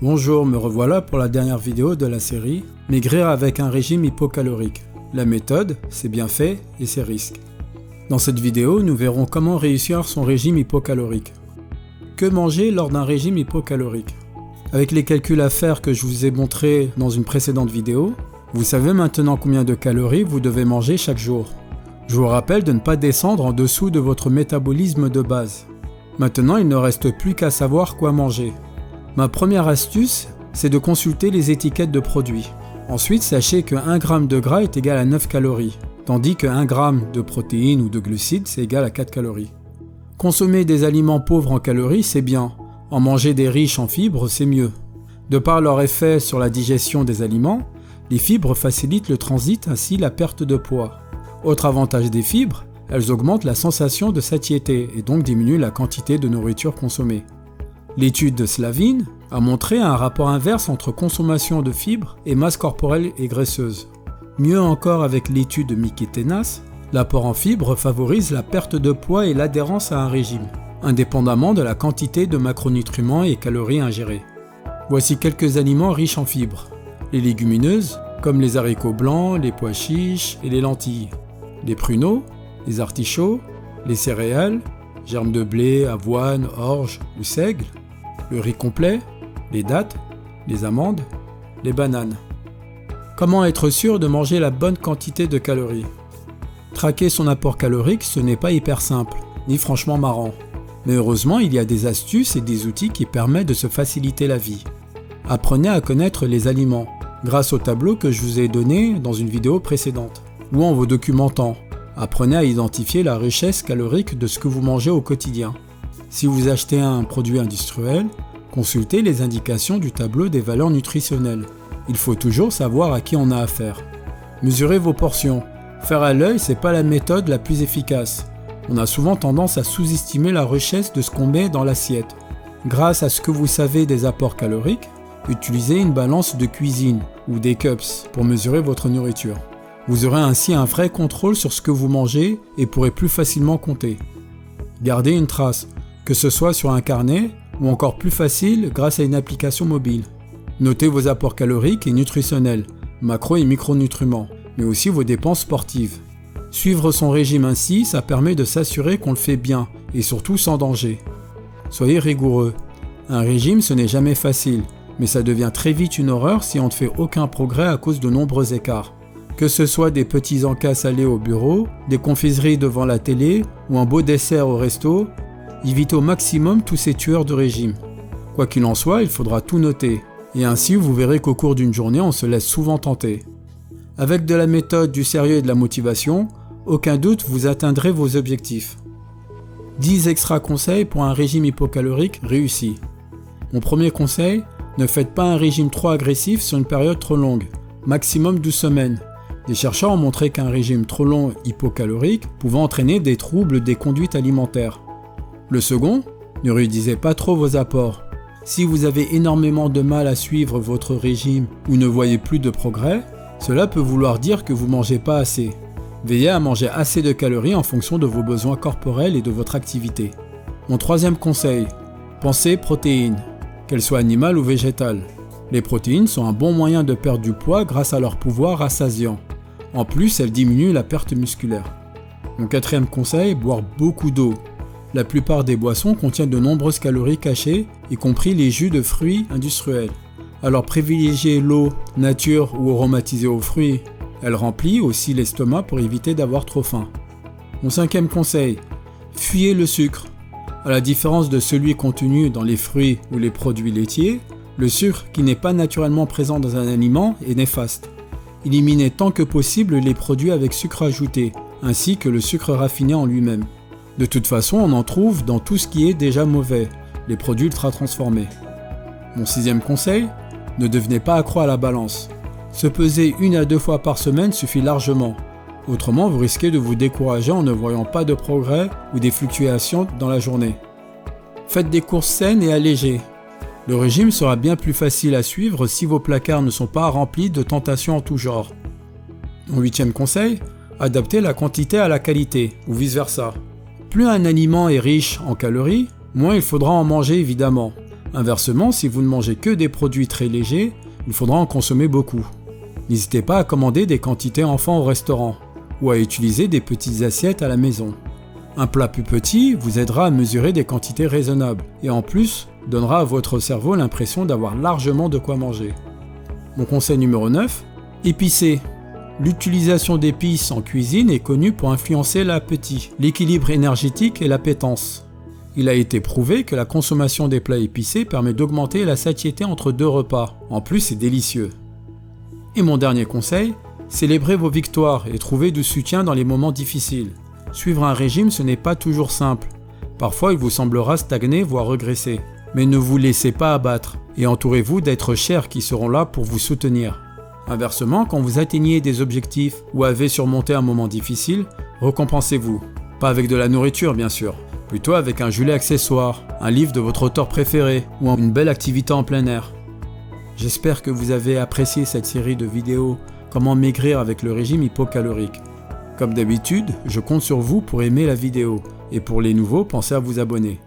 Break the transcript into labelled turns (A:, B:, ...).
A: Bonjour, me revoilà pour la dernière vidéo de la série « Maigrir avec un régime hypocalorique. La méthode, ses bienfaits et ses risques ». Dans cette vidéo, nous verrons comment réussir son régime hypocalorique. Que manger lors d'un régime hypocalorique? Avec les calculs à faire que je vous ai montrés dans une précédente vidéo, vous savez maintenant combien de calories vous devez manger chaque jour. Je vous rappelle de ne pas descendre en dessous de votre métabolisme de base. Maintenant, il ne reste plus qu'à savoir quoi manger. Ma première astuce, c'est de consulter les étiquettes de produits. Ensuite, sachez que 1 g de gras est égal à 9 calories, tandis que 1 g de protéines ou de glucides, c'est égal à 4 calories. Consommer des aliments pauvres en calories, c'est bien. En manger des riches en fibres, c'est mieux. De par leur effet sur la digestion des aliments, les fibres facilitent le transit, ainsi la perte de poids. Autre avantage des fibres, elles augmentent la sensation de satiété et donc diminuent la quantité de nourriture consommée. L'étude de Slavin a montré un rapport inverse entre consommation de fibres et masse corporelle et graisseuse. Mieux encore avec l'étude de Mikitenas, l'apport en fibres favorise la perte de poids et l'adhérence à un régime, indépendamment de la quantité de macronutriments et calories ingérées. Voici quelques aliments riches en fibres. Les légumineuses, comme les haricots blancs, les pois chiches et les lentilles. Les pruneaux, les artichauts, les céréales, germes de blé, avoine, orge ou seigle. Le riz complet, les dattes, les amandes, les bananes. Comment être sûr de manger la bonne quantité de calories? Traquer son apport calorique, ce n'est pas hyper simple, ni franchement marrant. Mais heureusement, il y a des astuces et des outils qui permettent de se faciliter la vie. Apprenez à connaître les aliments, grâce au tableau que je vous ai donné dans une vidéo précédente, ou en vous documentant. Apprenez à identifier la richesse calorique de ce que vous mangez au quotidien. Si vous achetez un produit industriel, consultez les indications du tableau des valeurs nutritionnelles. Il faut toujours savoir à qui on a affaire. Mesurez vos portions. Faire à l'œil, c'est pas la méthode la plus efficace. On a souvent tendance à sous-estimer la richesse de ce qu'on met dans l'assiette. Grâce à ce que vous savez des apports caloriques, utilisez une balance de cuisine ou des cups pour mesurer votre nourriture. Vous aurez ainsi un vrai contrôle sur ce que vous mangez et pourrez plus facilement compter. Gardez une trace, que ce soit sur un carnet ou encore plus facile grâce à une application mobile. Notez vos apports caloriques et nutritionnels, macro et micronutriments, mais aussi vos dépenses sportives. Suivre son régime ainsi, ça permet de s'assurer qu'on le fait bien et surtout sans danger. Soyez rigoureux. Un régime, ce n'est jamais facile, mais ça devient très vite une horreur si on ne fait aucun progrès à cause de nombreux écarts. Que ce soit des petits encas salés au bureau, des confiseries devant la télé ou un beau dessert au resto, évitez au maximum tous ces tueurs de régime. Quoi qu'il en soit, il faudra tout noter, et ainsi vous verrez qu'au cours d'une journée, on se laisse souvent tenter. Avec de la méthode, du sérieux et de la motivation, aucun doute vous atteindrez vos objectifs. 10 extra conseils pour un régime hypocalorique réussi. Mon premier conseil, ne faites pas un régime trop agressif sur une période trop longue, maximum 12 semaines. Des chercheurs ont montré qu'un régime trop long hypocalorique pouvait entraîner des troubles des conduites alimentaires. Le second, ne réduisez pas trop vos apports. Si vous avez énormément de mal à suivre votre régime ou ne voyez plus de progrès, cela peut vouloir dire que vous ne mangez pas assez. Veillez à manger assez de calories en fonction de vos besoins corporels et de votre activité. Mon troisième conseil, pensez protéines, qu'elles soient animales ou végétales. Les protéines sont un bon moyen de perdre du poids grâce à leur pouvoir rassasiant. En plus, elles diminuent la perte musculaire. Mon quatrième conseil, boire beaucoup d'eau. La plupart des boissons contiennent de nombreuses calories cachées, y compris les jus de fruits industriels. Alors privilégiez l'eau nature ou aromatisée aux fruits. Elle remplit aussi l'estomac pour éviter d'avoir trop faim. Mon cinquième conseil, fuyez le sucre. À la différence de celui contenu dans les fruits ou les produits laitiers, le sucre qui n'est pas naturellement présent dans un aliment est néfaste. Éliminez tant que possible les produits avec sucre ajouté, ainsi que le sucre raffiné en lui-même. De toute façon, on en trouve dans tout ce qui est déjà mauvais, les produits ultra transformés. Mon sixième conseil, ne devenez pas accro à la balance. Se peser 1 à 2 fois par semaine suffit largement. Autrement, vous risquez de vous décourager en ne voyant pas de progrès ou des fluctuations dans la journée. Faites des courses saines et allégées. Le régime sera bien plus facile à suivre si vos placards ne sont pas remplis de tentations en tout genre. Mon huitième conseil, adaptez la quantité à la qualité, ou vice-versa. Plus un aliment est riche en calories, moins il faudra en manger évidemment. Inversement, si vous ne mangez que des produits très légers, il faudra en consommer beaucoup. N'hésitez pas à commander des quantités enfants au restaurant ou à utiliser des petites assiettes à la maison. Un plat plus petit vous aidera à mesurer des quantités raisonnables et en plus donnera à votre cerveau l'impression d'avoir largement de quoi manger. Mon conseil numéro 9, épicez. L'utilisation d'épices en cuisine est connue pour influencer l'appétit, l'équilibre énergétique et l'appétence. Il a été prouvé que la consommation des plats épicés permet d'augmenter la satiété entre 2 repas. En plus, c'est délicieux. Et mon dernier conseil, célébrez vos victoires et trouvez du soutien dans les moments difficiles. Suivre un régime, ce n'est pas toujours simple. Parfois, il vous semblera stagner, voire regresser. Mais ne vous laissez pas abattre et entourez-vous d'êtres chers qui seront là pour vous soutenir. Inversement, quand vous atteignez des objectifs ou avez surmonté un moment difficile, récompensez-vous. Pas avec de la nourriture, bien sûr. Plutôt avec un gilet accessoire, un livre de votre auteur préféré ou une belle activité en plein air. J'espère que vous avez apprécié cette série de vidéos « Comment maigrir avec le régime hypocalorique ». Comme d'habitude, je compte sur vous pour aimer la vidéo et pour les nouveaux, pensez à vous abonner.